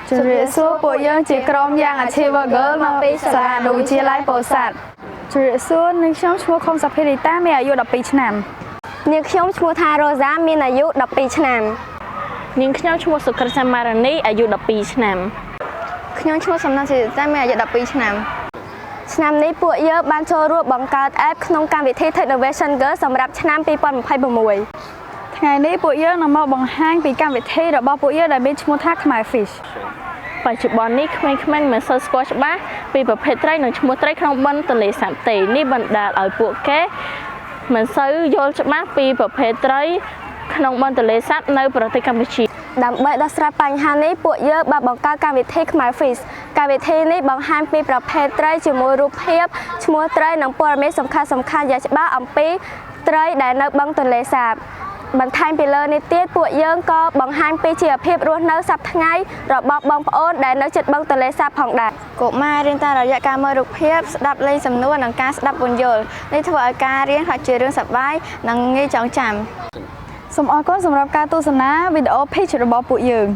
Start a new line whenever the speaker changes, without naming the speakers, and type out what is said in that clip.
ជំរាបសួរពួកយើងជាក្រុមយ៉ាងអាជីវករមកពីសាលាវិទ្យាល័យពោធិ៍សាត់ជំរាបសួរនាងខ្ញុំឈ្មោះខុងសាភីរីតាមានអាយុ12ឆ្នាំ
នាងខ្ញុំឈ្មោះថារ៉ូសាមានអាយុ12ឆ្នាំ
នាងខ្ញុំឈ្មោះសុក្រិតសាមារនីអាយុ12ឆ្នាំ
ខ្ញុំឈ្មោះសំណាក់សេរីតាមានអាយុ12ឆ្នាំឆ្នាំនេះពួកយើងបានចូលរួមបង្កើត app ក្នុងកម្មវិធី Technovation Girl សម្រាប់ឆ្នាំ2026
ថ្ងៃនេះពួកយើងនឹងមកបង្ហាញពីកម្មវិធីរបស់ពួកយើងដែលមានឈ្មោះថាខ្មែរ Fish
បច្ចុប្បន្ននេះក្មេងៗមិនសូវស្គាល់ច្បាស់ពីប្រភេទត្រីនិងឈ្មោះត្រីក្នុងបឹងទន្លេសាបទេនេះបណ្ដាលឲ្យពួកគេមិនសូវយល់ច្បាស់ពីប្រភេទត្រីក្នុងបឹងទន្លេសាបនៅប្រទេសកម្ពុជា
ដើម្បីដោះស្រាយបញ្ហានេះពួកយើងបានបង្កើតកម្មវិធីខ្មែរ Fish កម្មវិធីនេះបង្ហាញពីប្រភេទត្រីជាមួយរូបភាពឈ្មោះត្រីនិងព័ត៌មានសំខាន់ៗយ៉ាងច្បាស់អំពីត្រីដែលនៅបឹងទន្លេសាបបន្ថែមពីលើនេះទៀតពួកយើងក៏បង្ហាញពីជីវភាពរស់នៅសប្តាហ៍ថ្ងៃរបស់បងប្អូនដែលនៅជិតបឹងទន្លេសាបផងដែរកុមាររៀនតាមរយៈការមើលរូបភាពស្ដាប់លេងសំណួរនិងការស្ដាប់ពន្យល់នេះធ្វើឲ្យការរៀនខ្លះជារឿងសប្បាយនិងងាយចងចាំ
សូមអរគុណសម្រាប់ការទស្សនាវីដេអូ Pitch របស់ពួកយើង